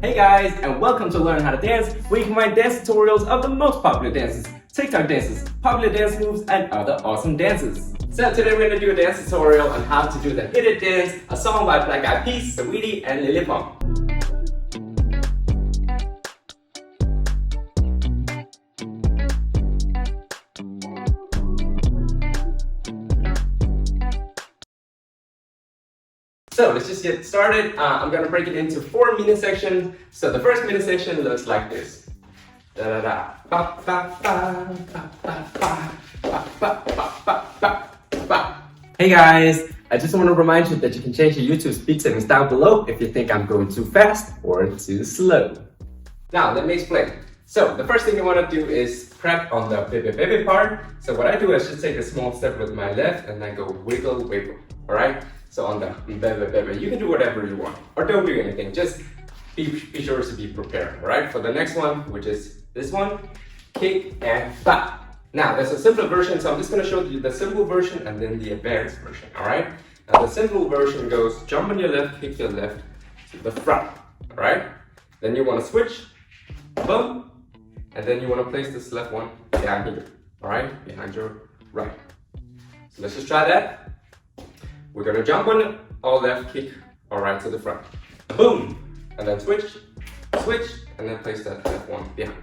Hey guys, and welcome to Learn How to Dance, where you can find dance tutorials of the most popular dances, TikTok dances, popular dance moves, and other awesome dances. So today we're going to do a dance tutorial on how to do the Hit It Dance, a song by Black Eyed Peas, Saweetie, and Lele Pons. So let's just get started. I'm gonna break it into 4 mini sections. So the first mini section looks like this. Da da da. Ba ba ba ba ba ba ba ba ba ba ba. Hey guys, I just want to remind you that you can change your YouTube speed settings down below if you think I'm going too fast or too slow. Now let me explain. So the first thing you want to do is prep on the baby part. So what I do is just take a small step with my left and then go wiggle wiggle. All right. So on the baby, you can do whatever you want or don't do anything. Just be sure to be prepared. All right. For the next one, which is this one, kick and bop. Now there's a simpler version, so I'm just going to show you the simple version and then the advanced version. All right. Now the simple version goes jump on your left, kick your left to the front. All right. Then you want to switch, boom, and then you want to place this left one down here. All right, behind your right. So let's just try that. We're gonna jump on it, all left, kick, all right to the front. Boom! And then switch, switch, and then place that left one behind.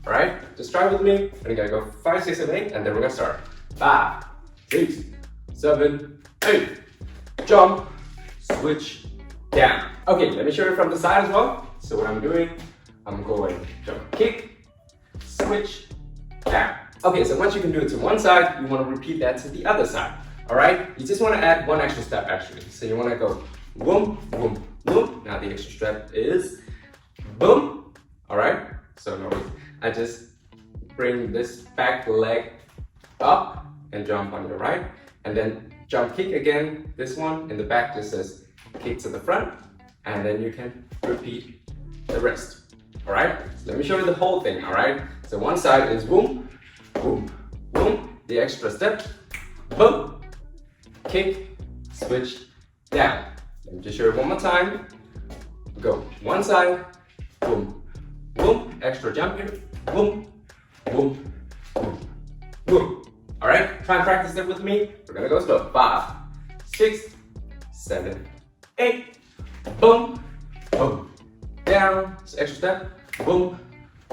All right, just try with me. We're gonna go 5, 6, and 8, and then we're gonna start. 5, 6, 7, 8. Jump, switch, down. Okay, let me show you from the side as well. So what I'm doing, I'm going jump, kick, switch, down. Okay, so once you can do it to one side, you wanna repeat that to the other side. All right, you just want to add one extra step actually. So you want to go boom, boom, boom. Now the extra step is boom. All right, so notice I just bring this back leg up and jump on your right, and then jump kick again. This one in the back just says kick to the front, and then you can repeat the rest. All right, so let me show you the whole thing. All right, so one side is boom, boom, boom. The extra step, boom. Kick, switch, down. Let me just show you one more time. Go one side, boom, boom, extra jump here, boom, boom, boom, boom. All right, try and practice it with me. We're gonna go slow. 5, 6, 7, 8, boom, boom, down. So extra step, boom,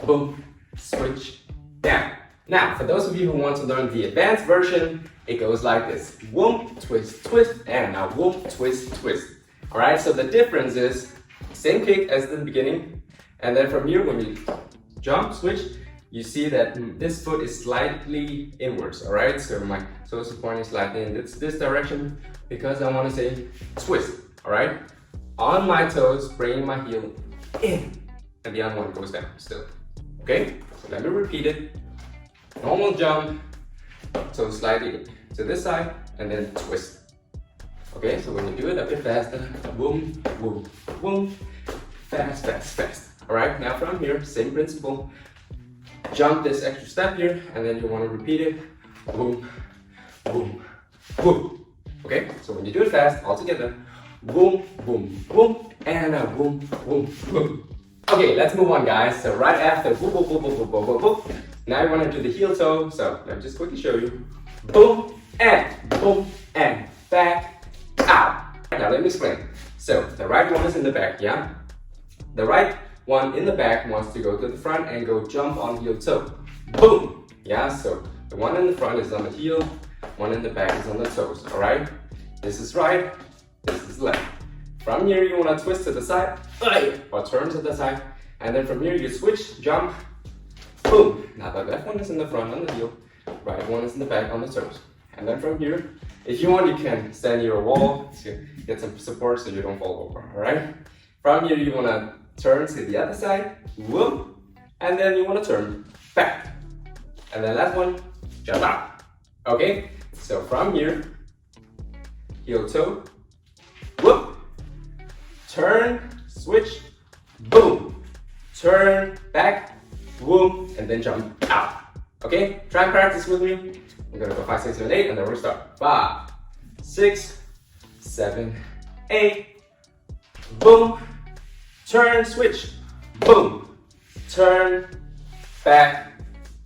boom, switch, down. Now, for those of you who want to learn the advanced version, it goes like this. Whoom, twist, twist, and now whoom, twist, twist. All right, so the difference is same kick as the beginning. And then from here, when you jump, switch, you see that this foot is slightly inwards. All right, so my toes are pointing slightly in this direction because I want to say twist. All right, on my toes, bringing my heel in, and the other one goes down still. Okay, so let me repeat it. Normal jump, so slightly to this side, and then twist. Okay, so when you do it a bit faster, boom, boom, boom, fast, fast, fast. All right, now from here, same principle. Jump this extra step here, and then you want to repeat it, boom, boom, boom. Okay, so when you do it fast, all together, boom, boom, boom, and a boom, boom, boom. Okay, let's move on, guys. So right after boom, boom, boom, boom, boom, boom, boom, boom. Now you want to do the heel toe, so let me just quickly show you. Boom, and back, out. Now let me explain. So the right one is in the back, yeah? The right one in the back wants to go to the front and go jump on heel toe. Boom, yeah? So the one in the front is on the heel, one in the back is on the toes, all right? This is right, this is left. From here, you want to twist to the side, or turn to the side, and then from here you switch, jump, boom. Now the left one is in the front on the heel, right one is in the back on the toes. And then from here, if you want, you can stand near a wall to get some support so you don't fall over, all right? From here, you want to turn to the other side, whoop, and then you want to turn back. And then last one, jump out. Okay, so from here, heel toe, whoop, turn, switch, boom, turn, back, boom, and then jump out. Okay, try and practice with me. We're gonna go 5, 6, 7, 8, and then we'll start. 5, 6, 7, 8, boom, turn, switch, boom, turn, back,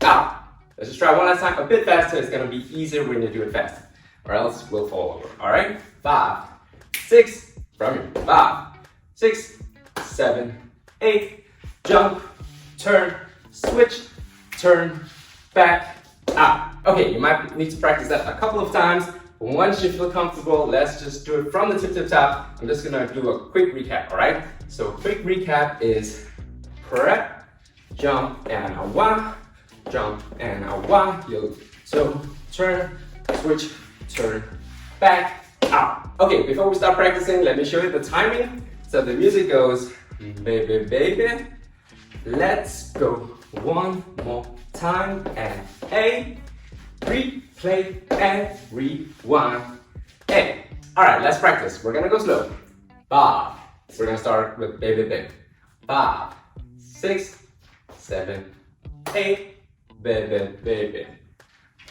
out. Let's just try one last time, a bit faster. It's gonna be easier when you do it fast, or else we'll fall over. All right, 5, 6, from here, 5, 6, 7, 8, jump, turn, switch, turn, back, out. Okay, you might need to practice that a couple of times. Once you feel comfortable, let's just do it from the tip to the top. I'm just gonna do a quick recap, all right? So quick recap is prep, jump and a wah, jump and a wah, yo, so turn, switch, turn, back, out. Okay, before we start practicing, let me show you the timing. So the music goes, baby, baby, let's go one more time and A, replay and rewind. Hey, all right, let's practice. We're gonna go slow. 5. We're gonna start with baby, baby. 5, 6, 7, 8, baby, baby.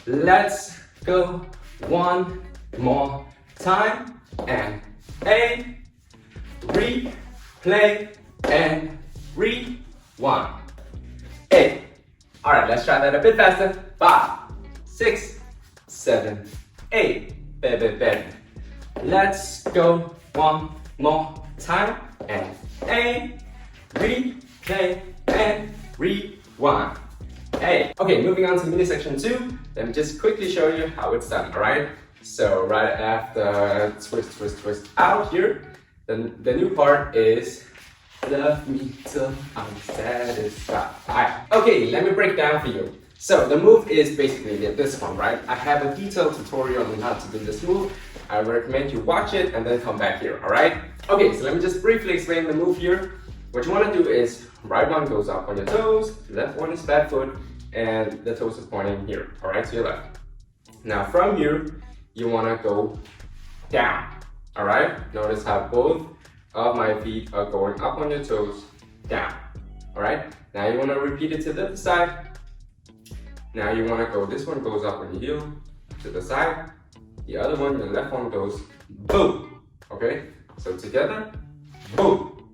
Let's go one more time and A, replay and rewind. Hey, all right, let's try that a bit faster. 5, 6, 7, 8, baby, baby. Let's go one more time and A, replay and rewind. Hey, okay, moving on to mini section 2. Let me just quickly show you how it's done, all right? So right after twist, twist, twist out here, then the new part is love me till I'm satisfied. Okay, let me break down for you. So the move is basically this one, right? I have a detailed tutorial on how to do this move. I recommend you watch it and then come back here, all right? Okay, so let me just briefly explain the move here. What you want to do is right one goes up on your toes, left one is flat foot, and the toes is pointing here, all right, to your left. Now from here, you want to go down, all right? Notice how both of my feet are going up on your toes, down, all right? Now you want to repeat it to the other side. Now you want to go, this one goes up on your heel to the side. The other one, the left one goes boom, okay? So together, boom,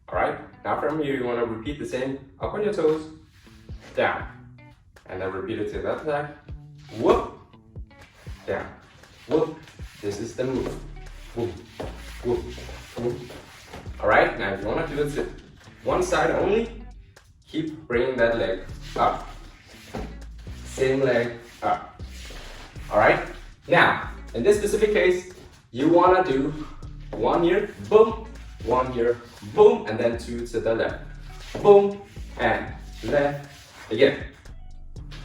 all right? Now from here, you want to repeat the same, up on your toes, down. And then repeat it to the other side, whoop, down, whoop. This is the move, whoop, whoop, whoop. All right, now if you want to do it to one side only, keep bringing that leg up. Same leg up. All right, now in this specific case, you want to do one here, boom, one here, boom, and then 2 to the left, boom, and left again.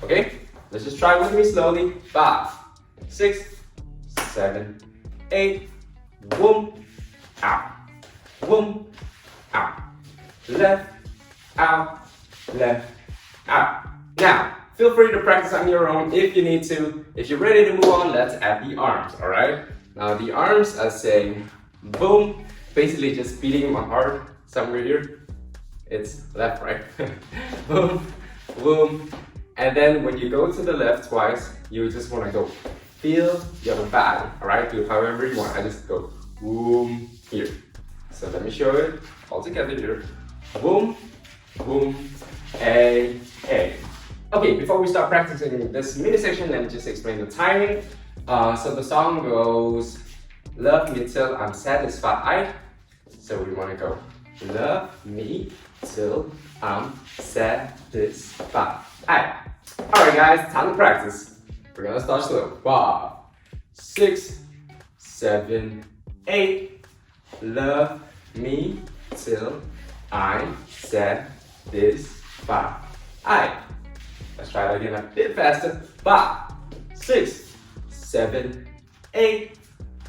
Okay, let's just try with me slowly. 5, 6, 7, 8, boom, out, boom, out, left, out, left, out. Now, feel free to practice on your own if you need to. If you're ready to move on, let's add the arms, all right? Now the arms are saying boom, basically just beating my heart somewhere here. It's left, right? Boom, boom. And then when you go to the left twice, you just want to go feel your body, all right? Do it however you want. I just go boom here. So let me show it all together here. Boom, boom, A, A. Okay, before we start practicing this mini section, let me just explain the timing. So the song goes, love me till I'm satisfied. So we want to go, love me till I'm satisfied. Alright guys, time to practice. We're gonna start slow. 5, 6, 7, 8. Love me till I'm satisfied. Let's try it again a bit faster. 5, 6, 7, 8.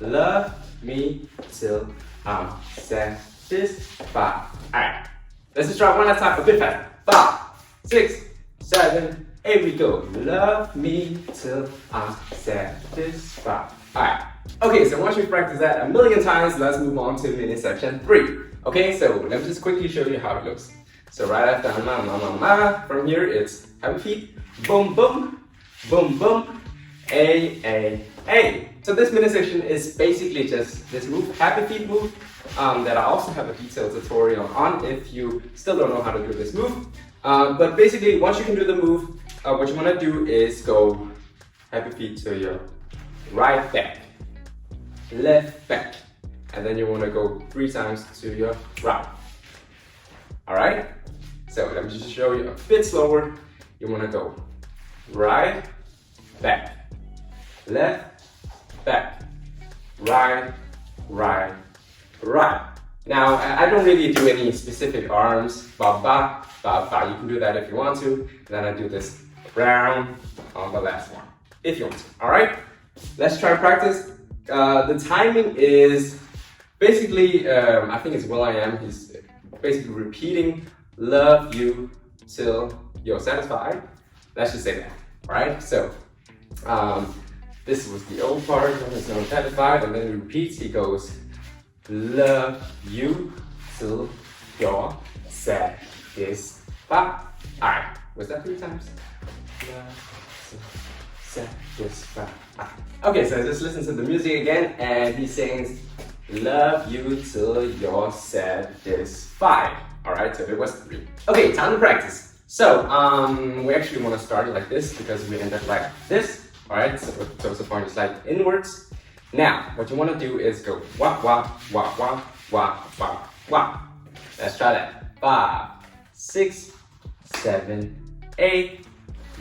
Love me till I'm satisfied. Alright, let's just try one last time a bit faster. 5, 6, 7, 8 we go. Love me till I'm satisfied. Alright. Okay, so once we practice that a million times, let's move on to mini section 3. Okay, so let me just quickly show you how it looks. So right after ma ma ma ma, from here it's happy feet, boom boom, boom boom, A. So this mini section is basically just this move, happy feet move, that I also have a detailed tutorial on if you still don't know how to do this move. But basically, once you can do the move, what you want to do is go happy feet to your right back, left back, and then you want to go 3 times to your right. Alright? So let me just show you a bit slower. You want to go right, back, left, back, right, right, right. Now, I don't really do any specific arms, ba ba, ba ba. You can do that if you want to. Then I do this round on the last one, if you want to. Alright? Let's try to practice. The timing is basically, I think it's will.i.am. He's basically repeating love you till you're satisfied. Let's just say that. Alright? So, this was the old part when it's not satisfied, and then he repeats, he goes, love you till you're satisfied. Alright, was that 3 times? Love till satisfied. Okay, so just listen to the music again, and he sings, love you till you're satisfied. Alright, so it was 3. Okay, time to practice. So, we actually want to start it like this because we end up like this. Alright, so the point is like inwards. Now, what you want to do is go wah, wah, wah, wah, wah, wah, wah. Let's try that. 5, 6, 7, 8.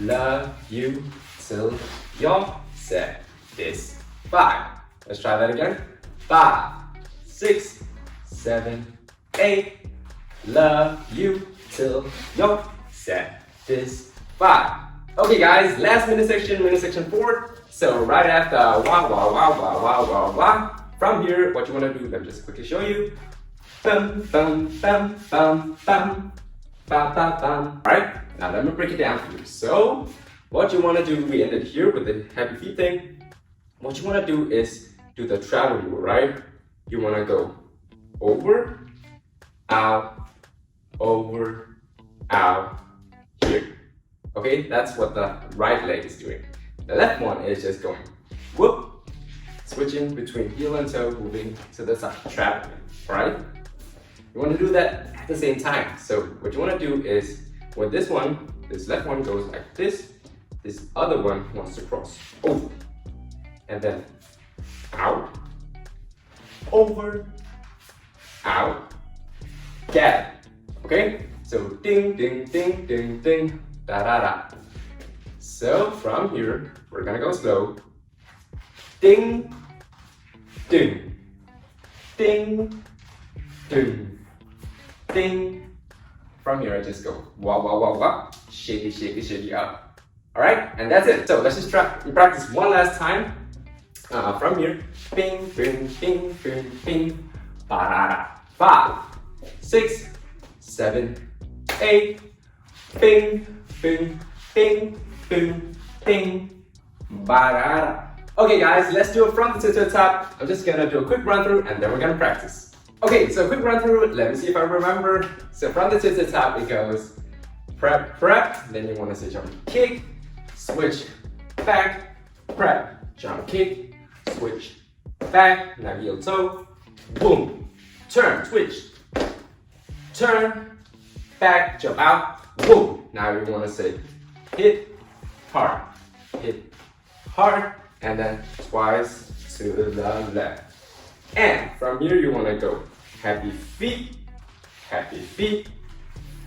Love you till you're satisfied. Let's try that again. 5, 6, 7, 8. Love you till you're satisfied. Okay guys, last minute section 4. So right after wah wah wah wah wah wah wah, from here, what you want to do, let me just quickly show you. Bum bum bum bum bum bum bum bum. Alright, now let me break it down for you. So what you want to do, we ended here with the happy feet thing. What you want to do is do the travel rule, right? You want to go over, out, over, out, here. Okay, that's what the right leg is doing. The left one is just going whoop, switching between heel and toe, moving to the side, traveling, alright? You want to do that at the same time. So what you want to do is, when this left one goes like this other one wants to cross over. And then out, over, out, get it. Okay? So ding, ding, ding, ding, ding, da da da. So from here, we're gonna go slow. Ding, ding, ding, ding, ding. From here, I just go wah wah wah wah, shake it up. All right, and that's it. So let's just practice one last time. From here, bing, bing, bing, bing, bing, ba da da. 5, 6, 7, 8. Bing, bing, bing, bing, bing, ba-da-da. Okay guys, let's do it from the tip to the top. I'm just gonna do a quick run through and then we're gonna practice. Okay, so quick run through, let me see if I remember. So from the tip to the top, it goes prep, prep, then you wanna say jump, kick, switch, back, prep, jump, kick, switch, back, now heel toe, boom, turn, switch, turn, back, jump out, boom. Now we want to say hit hard, and then twice to the left. And from here you want to go happy feet,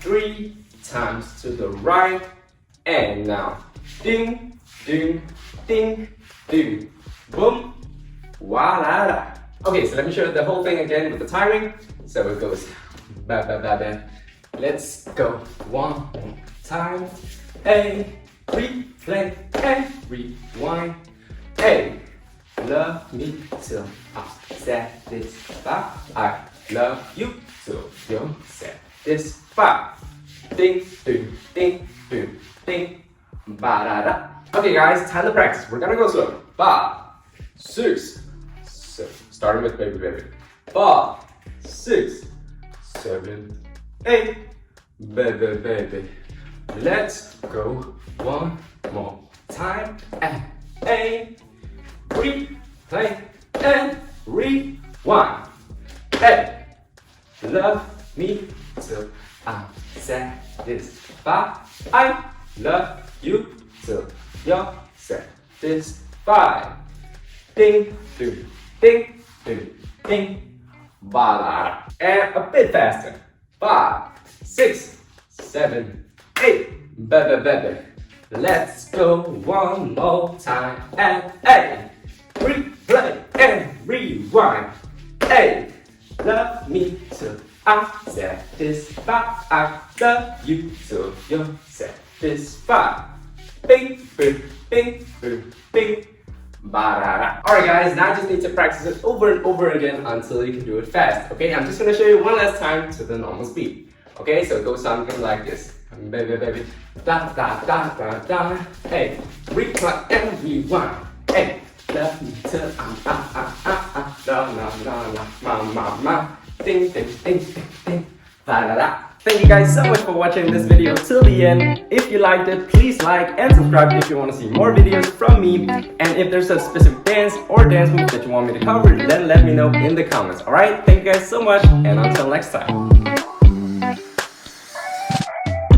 3 times to the right. And now ding, ding, ding, ding, boom, voila. Okay, so let me show you the whole thing again with the timing. So it goes ba ba ba ba. Let's go one more time. A, replay, and rewind. A, love me till I'm satisfied. I love you till you're satisfied. Ding, ding, ding, ding, ding, ba da da. Okay, guys, time to practice. We're gonna go slow. 5, 6, 7. Starting with baby, baby. 5, 6, 7, 8, baby, baby. Let's go one more time. And A, replay, and rewind. Hey, love me till I'm satisfied. I love you till you're satisfied. Ding, ding, ding, ding, ding. Ba-da. And a bit faster. 5, 6, 7, 8. Baby, baby. Let's go one more time. And hey, replay and rewind. Hey, love me till I'm satisfied. I love you till you're satisfied. Bing, bing, bing, bing, bing. Ba-da-da. Alright guys, now I just need to practice it over and over again until you can do it fast. Okay, I'm just gonna show you one last time to the normal speed. Okay, so it goes something like this. Baby, baby, da da da da da. Hey, replay and rewind. Hey, love me till I'm da da da da ma ma ma. Ding ding ding ding ding. Da da da. Thank you guys so much for watching this video till the end. If you liked it, please like and subscribe if you want to see more videos from me. And if there's a specific dance or dance move that you want me to cover, then let me know in the comments. Alright, thank you guys so much, and until next time.